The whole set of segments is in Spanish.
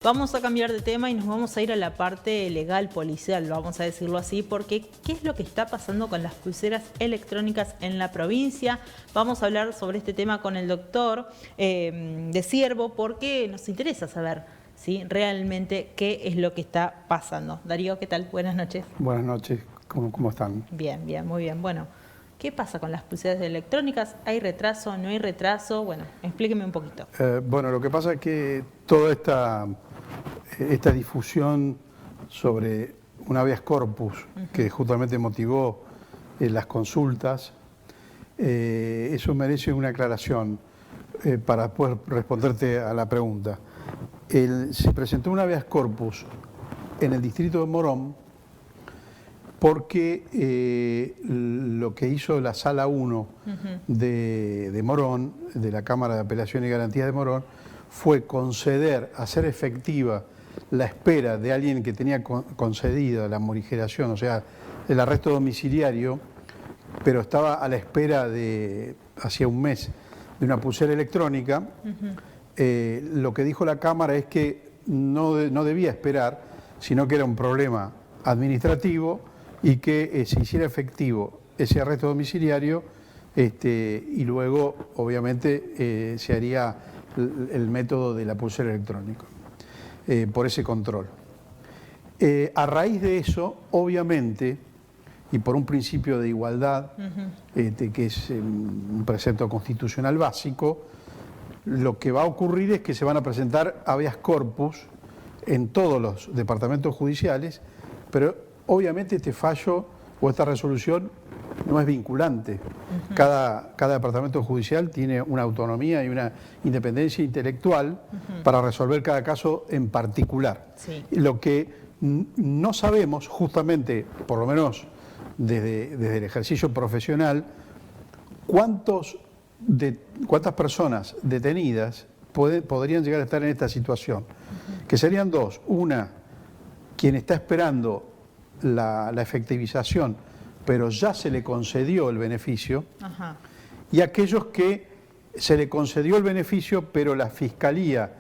Vamos a cambiar de tema y nos vamos a ir a la parte legal, policial, vamos a decirlo así, porque ¿qué es lo que está pasando con las pulseras electrónicas en la provincia? Vamos a hablar sobre este tema con el doctor de Ciervo, porque nos interesa saber, ¿sí?, realmente qué es lo que está pasando. Darío, ¿qué tal? Buenas noches. Buenas noches, ¿cómo están? Bien, bien, muy bien. Bueno, ¿qué pasa con las pulseras electrónicas? ¿Hay retraso? ¿No hay retraso? Bueno, explíqueme un poquito. Bueno, lo que pasa es que toda esta difusión sobre un habeas corpus que justamente motivó las consultas, eso merece una aclaración para poder responderte a la pregunta. Se presentó un habeas corpus en el distrito de Morón porque lo que hizo la Sala 1 de Morón, de la Cámara de Apelación y Garantías de Morón, fue conceder, hacer efectiva la espera de alguien que tenía concedida la morigeración, o sea, el arresto domiciliario, pero estaba a la espera de, hacía un mes, de una pulsera electrónica. Lo que dijo la Cámara es que no debía esperar, sino que era un problema administrativo y que se hiciera efectivo ese arresto domiciliario y luego, obviamente, se haría el método de la pulsera electrónica, por ese control. A raíz de eso, obviamente, y por un principio de igualdad, que es un precepto constitucional básico, lo que va a ocurrir es que se van a presentar habeas corpus en todos los departamentos judiciales, pero obviamente este fallo o esta resolución no es vinculante. Cada departamento judicial tiene una autonomía y una independencia intelectual para resolver cada caso en particular. Sí. Lo que no sabemos, justamente, por lo menos desde el ejercicio profesional, cuántas personas detenidas podrían llegar a estar en esta situación. Que serían dos. Una, quien está esperando la efectivización, pero ya se le concedió el beneficio, y aquellos que se le concedió el beneficio, pero la Fiscalía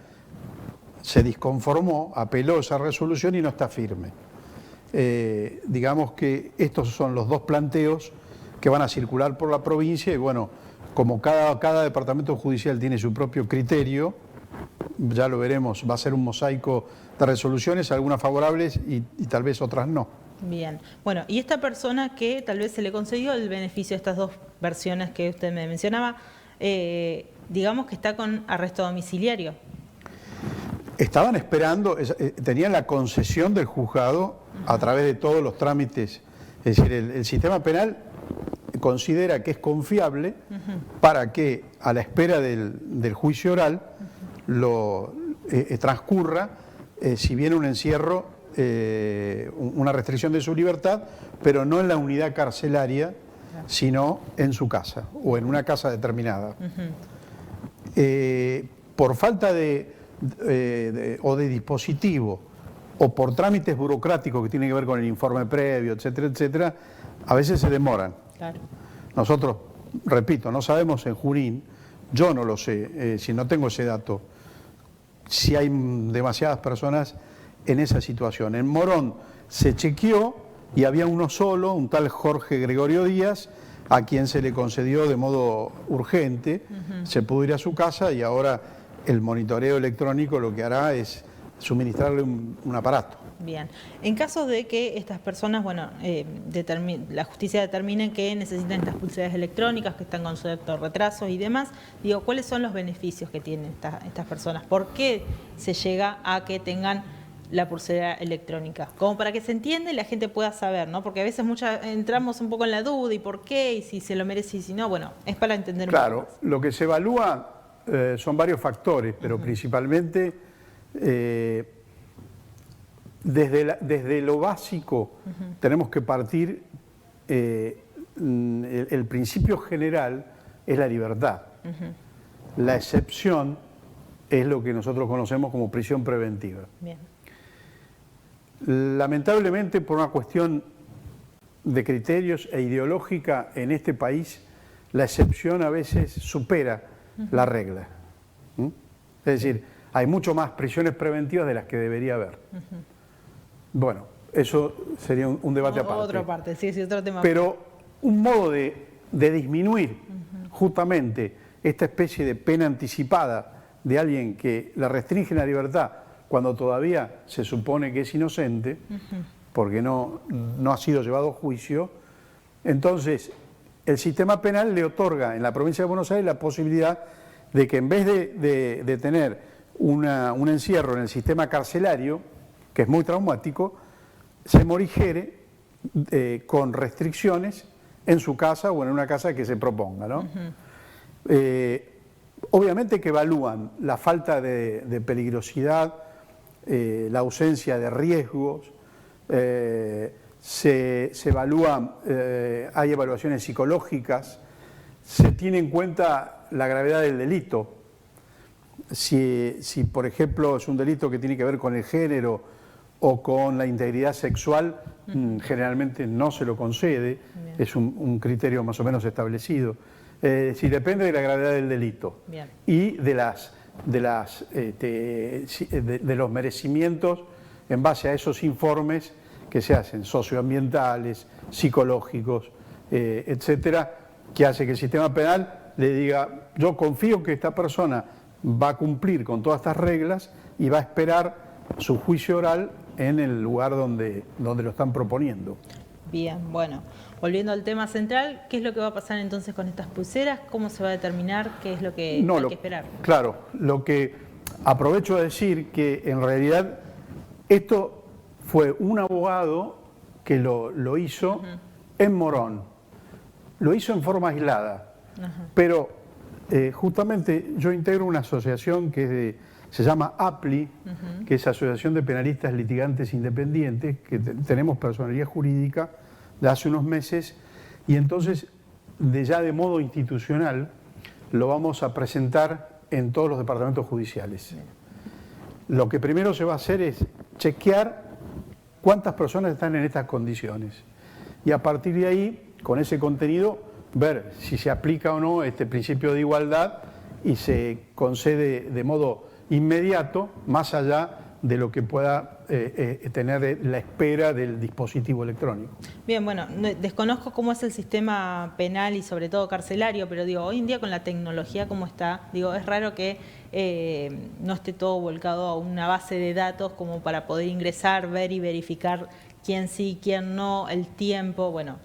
se disconformó, apeló esa resolución y no está firme. Digamos que estos son los dos planteos que van a circular por la provincia y bueno, como cada departamento judicial tiene su propio criterio, ya lo veremos, va a ser un mosaico de resoluciones, algunas favorables y tal vez otras no. Bien, bueno, y esta persona que tal vez se le concedió el beneficio de estas dos versiones que usted me mencionaba, digamos que está con arresto domiciliario. Estaban esperando, tenían la concesión del juzgado a través de todos los trámites, es decir, el sistema penal considera que es confiable para que a la espera del juicio oral transcurra, si bien un encierro, una restricción de su libertad, pero no en la unidad carcelaria, sino en su casa o en una casa determinada. Por falta de dispositivo o por trámites burocráticos que tienen que ver con el informe previo, etcétera, etcétera, a veces se demoran. Claro. Nosotros, repito, no sabemos en Junín, yo no lo sé, si no tengo ese dato, si hay demasiadas personas en esa situación. En Morón se chequeó y había uno solo, un tal Jorge Gregorio Díaz, a quien se le concedió de modo urgente, se pudo ir a su casa y ahora el monitoreo electrónico lo que hará es suministrarle un aparato. Bien, en caso de que estas personas, bueno, la justicia determine que necesitan estas pulseras electrónicas, que están con ciertos retrasos y demás, digo, ¿cuáles son los beneficios que tienen estas personas? ¿Por qué se llega a que tengan la pulsera electrónica? Como para que se entienda y la gente pueda saber, ¿no? Porque a veces entramos un poco en la duda y por qué, y si se lo merece y si no, bueno, es para entender un poco más. Claro, lo que se evalúa son varios factores, pero principalmente desde lo básico tenemos que partir, el principio general es la libertad. La excepción es lo que nosotros conocemos como prisión preventiva. Bien. Lamentablemente, por una cuestión de criterios e ideológica en este país, la excepción a veces supera la regla. Es decir, hay mucho más prisiones preventivas de las que debería haber. Bueno, eso sería un debate aparte. Otra parte, sí, otro tema. Pero un modo de disminuir justamente esta especie de pena anticipada de alguien que la restringe la libertad cuando todavía se supone que es inocente, porque no ha sido llevado a juicio, entonces el sistema penal le otorga en la provincia de Buenos Aires la posibilidad de que en vez de tener un encierro en el sistema carcelario, que es muy traumático, se morigere con restricciones en su casa o en una casa que se proponga, ¿no? Obviamente que evalúan la falta de peligrosidad, la ausencia de riesgos, se evalúan, hay evaluaciones psicológicas, se tiene en cuenta la gravedad del delito. Si por ejemplo es un delito que tiene que ver con el género o con la integridad sexual, generalmente no se lo concede. Bien. Es un criterio más o menos establecido. Si depende de la gravedad del delito. Bien. Y de los merecimientos en base a esos informes que se hacen, socioambientales, psicológicos, etcétera, que hace que el sistema penal le diga: yo confío que esta persona va a cumplir con todas estas reglas y va a esperar su juicio oral en el lugar donde lo están proponiendo. Bien, bueno, volviendo al tema central, ¿qué es lo que va a pasar entonces con estas pulseras? ¿Cómo se va a determinar? ¿Qué es lo que hay que esperar? Claro, lo que aprovecho a decir que en realidad esto fue un abogado que lo hizo en Morón, lo hizo en forma aislada, pero justamente yo integro una asociación que se llama APLI, que es Asociación de Penalistas Litigantes Independientes, que tenemos personalidad jurídica de hace unos meses, y entonces ya de modo institucional lo vamos a presentar en todos los departamentos judiciales. Lo que primero se va a hacer es chequear cuántas personas están en estas condiciones y a partir de ahí, con ese contenido, ver si se aplica o no este principio de igualdad y se concede de modo inmediato, más allá de lo que pueda tener la espera del dispositivo electrónico. Bien, bueno, desconozco cómo es el sistema penal y sobre todo carcelario, pero digo, hoy en día con la tecnología como está, digo, es raro que no esté todo volcado a una base de datos como para poder ingresar, ver y verificar quién sí, quién no, el tiempo, bueno,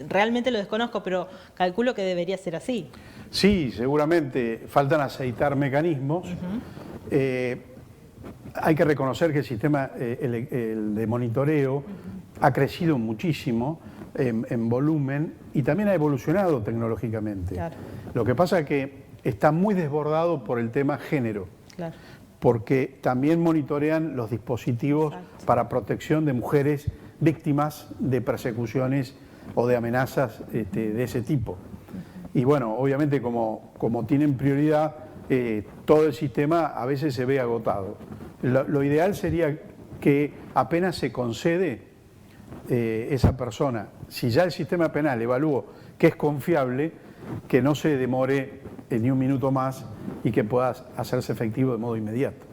realmente lo desconozco, pero calculo que debería ser así. Sí, seguramente faltan aceitar mecanismos. Hay que reconocer que el sistema el de monitoreo ha crecido muchísimo en volumen y también ha evolucionado tecnológicamente. Claro. Lo que pasa es que está muy desbordado por el tema género, claro, porque también monitorean los dispositivos para protección de mujeres víctimas de persecuciones o de amenazas de ese tipo. Y bueno, obviamente como tienen prioridad, todo el sistema a veces se ve agotado. Lo ideal sería que apenas se concede esa persona, si ya el sistema penal evaluó que es confiable, que no se demore ni un minuto más y que pueda hacerse efectivo de modo inmediato.